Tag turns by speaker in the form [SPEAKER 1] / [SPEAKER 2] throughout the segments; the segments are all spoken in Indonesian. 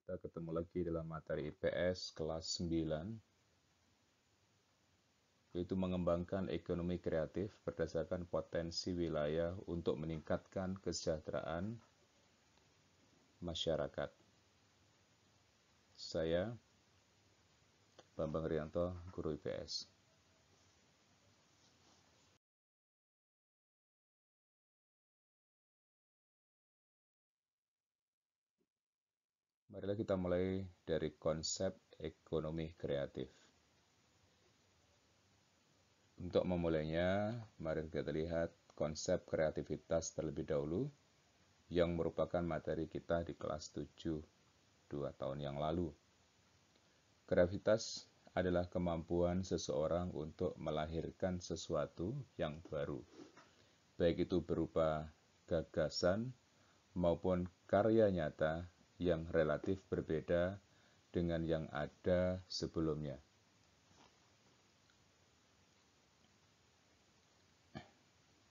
[SPEAKER 1] Kita ketemu lagi dalam materi IPS kelas 9, yaitu mengembangkan ekonomi kreatif berdasarkan potensi wilayah untuk meningkatkan kesejahteraan masyarakat. Saya Bambang Rianto, Guru IPS. Marilah kita mulai dari konsep ekonomi kreatif. Untuk memulainya, mari kita lihat konsep kreativitas terlebih dahulu yang merupakan materi kita di kelas 7 2 tahun yang lalu. Kreativitas adalah kemampuan seseorang untuk melahirkan sesuatu yang baru, baik itu berupa gagasan maupun karya nyata yang relatif berbeda dengan yang ada sebelumnya.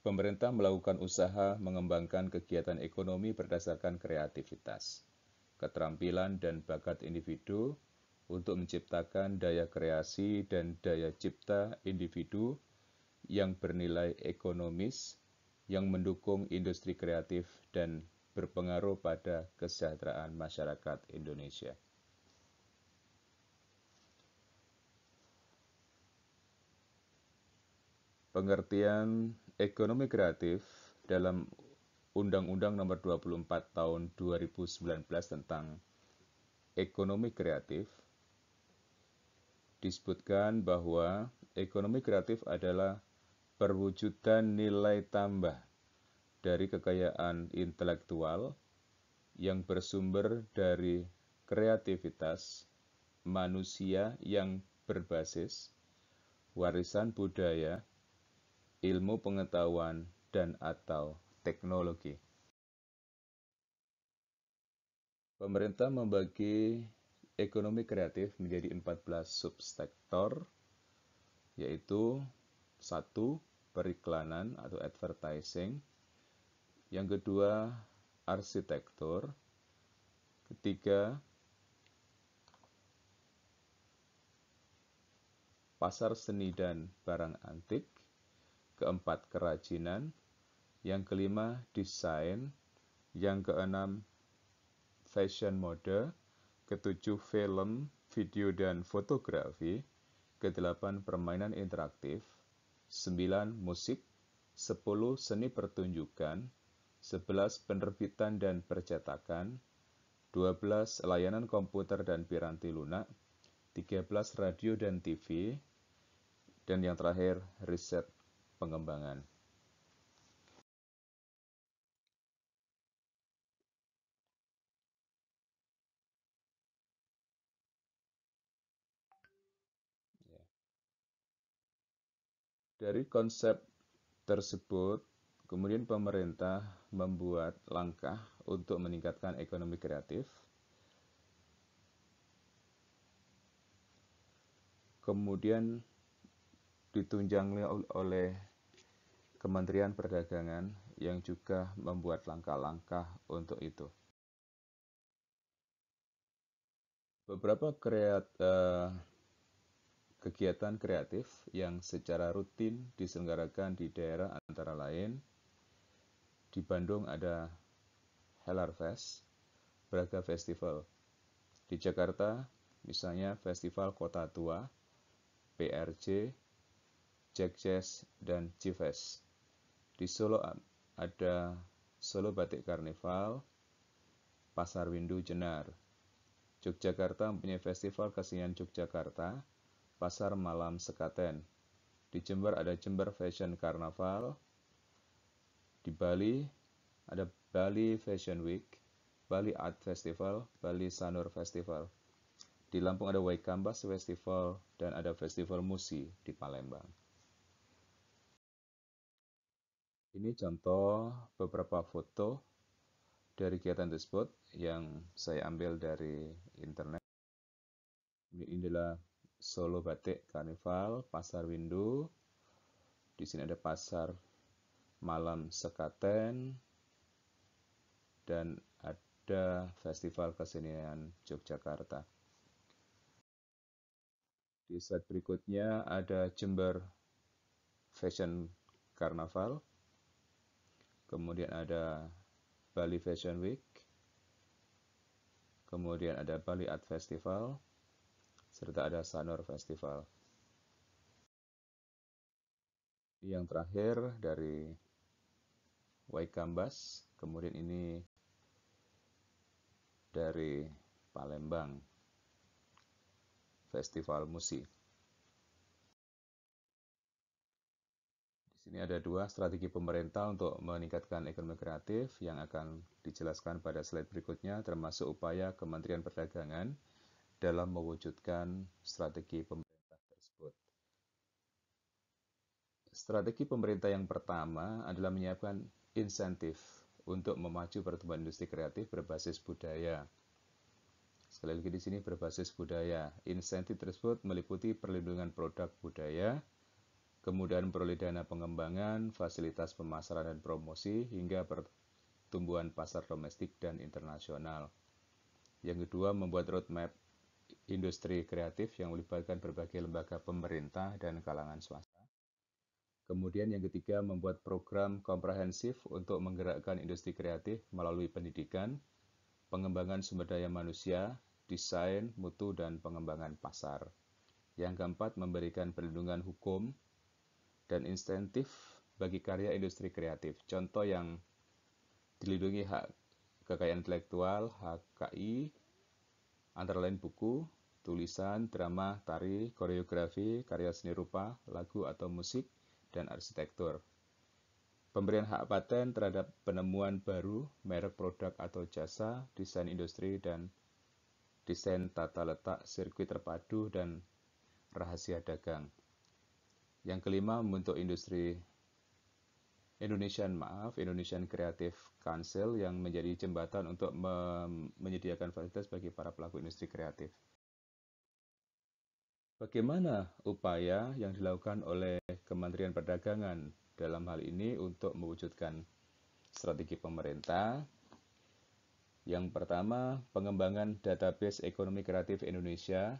[SPEAKER 1] Pemerintah melakukan usaha mengembangkan kegiatan ekonomi berdasarkan kreativitas, keterampilan dan bakat individu untuk menciptakan daya kreasi dan daya cipta individu yang bernilai ekonomis, yang mendukung industri kreatif dan berpengaruh pada kesejahteraan masyarakat Indonesia. Pengertian ekonomi kreatif dalam Undang-Undang Nomor 24 Tahun 2019 tentang ekonomi kreatif disebutkan bahwa ekonomi kreatif adalah perwujudan nilai tambah dari kekayaan intelektual yang bersumber dari kreativitas manusia yang berbasis warisan budaya, ilmu pengetahuan, dan/atau teknologi. Pemerintah membagi ekonomi kreatif menjadi 14 subsektor, yaitu 1. Periklanan atau advertising, yang kedua arsitektur, ketiga pasar seni dan barang antik, keempat kerajinan, yang kelima desain, yang keenam fashion mode, ketujuh film, video dan fotografi, kedelapan permainan interaktif, 9 musik, 10 seni pertunjukan, 11 penerbitan dan percetakan, 12 layanan komputer dan piranti lunak, 13 radio dan TV, dan yang terakhir riset pengembangan. Dari konsep tersebut, kemudian pemerintah membuat langkah untuk meningkatkan ekonomi kreatif. Kemudian ditunjang oleh Kementerian Perdagangan yang juga membuat langkah-langkah untuk itu. Beberapa kegiatan kreatif yang secara rutin diselenggarakan di daerah antara lain di Bandung ada Hellarfest, Braga Festival. Di Jakarta misalnya Festival Kota Tua, PRJ, Jack Jazz, dan G-Fest. Di Solo ada Solo Batik Karnival, Pasar Windu Jenar. Yogyakarta mempunyai Festival Kesenian Yogyakarta, Pasar Malam Sekaten. Di Jember ada Jember Fashion Carnaval. Di Bali ada Bali Fashion Week, Bali Art Festival, Bali Sanur Festival. Di Lampung ada Waikambas Festival dan ada Festival Musi di Palembang. Ini contoh beberapa foto dari kegiatan tersebut yang saya ambil dari internet. Ini adalah Solo Batik Karnival, Pasar Windu. Di sini ada Pasar Malam Sekaten dan ada Festival Kesenian Yogyakarta. Di slide berikutnya ada Jember Fashion Carnaval, kemudian ada Bali Fashion Week, kemudian ada Bali Art Festival, serta ada Sanur Festival. Yang terakhir dari Waikambas, kemudian ini dari Palembang, Festival Musi. Di sini ada dua strategi pemerintah untuk meningkatkan ekonomi kreatif yang akan dijelaskan pada slide berikutnya, termasuk upaya Kementerian Perdagangan dalam mewujudkan strategi pemerintah tersebut. Strategi pemerintah yang pertama adalah menyiapkan insentif untuk memacu pertumbuhan industri kreatif berbasis budaya. Sekali lagi di sini berbasis budaya. Insentif tersebut meliputi perlindungan produk budaya, kemudian peroleh dana pengembangan, fasilitas pemasaran dan promosi, hingga pertumbuhan pasar domestik dan internasional. Yang kedua, membuat roadmap industri kreatif yang melibatkan berbagai lembaga pemerintah dan kalangan swasta. Kemudian yang ketiga, membuat program komprehensif untuk menggerakkan industri kreatif melalui pendidikan, pengembangan sumber daya manusia, desain, mutu, dan pengembangan pasar. Yang keempat, memberikan perlindungan hukum dan insentif bagi karya industri kreatif. Contoh yang dilindungi hak kekayaan intelektual, HKI, antara lain buku, tulisan, drama, tari, koreografi, karya seni rupa, lagu atau musik, dan arsitektur. Pemberian hak paten terhadap penemuan baru, merek produk atau jasa, desain industri, dan desain tata letak sirkuit terpadu dan rahasia dagang. Yang kelima, membentuk Indonesian Creative Council yang menjadi jembatan untuk menyediakan fasilitas bagi para pelaku industri kreatif. Bagaimana upaya yang dilakukan oleh Kementerian Perdagangan dalam hal ini untuk mewujudkan strategi pemerintah? Yang pertama, pengembangan database ekonomi kreatif Indonesia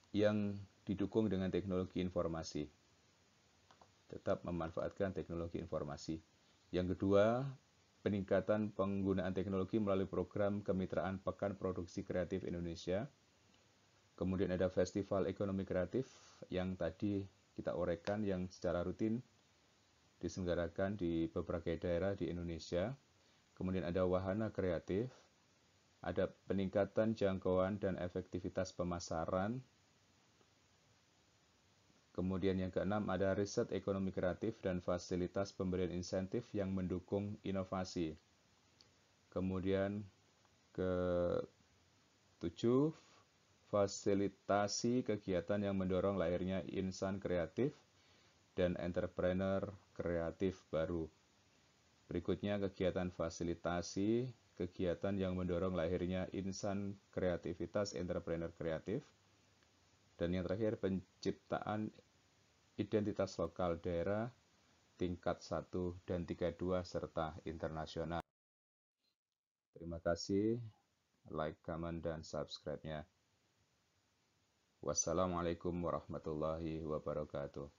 [SPEAKER 1] yang didukung dengan teknologi informasi. Tetap memanfaatkan teknologi informasi. Yang kedua, peningkatan penggunaan teknologi melalui program kemitraan Pekan Produksi Kreatif Indonesia. Kemudian ada Festival Ekonomi Kreatif yang tadi kita uraikan yang secara rutin diselenggarakan di beberapa daerah di Indonesia. Kemudian ada wahana kreatif, ada peningkatan jangkauan dan efektivitas pemasaran. Kemudian yang keenam ada riset ekonomi kreatif dan fasilitas pemberian insentif yang mendukung inovasi. Kemudian ketujuh, fasilitasi kegiatan yang mendorong lahirnya insan kreatif dan entrepreneur kreatif baru. Berikutnya kegiatan fasilitasi kegiatan yang mendorong lahirnya insan kreativitas entrepreneur kreatif. Dan yang terakhir penciptaan identitas lokal daerah tingkat 1 dan 32 serta internasional. Terima kasih, like, comment, dan subscribe-nya. Wassalamualaikum warahmatullahi wabarakatuh.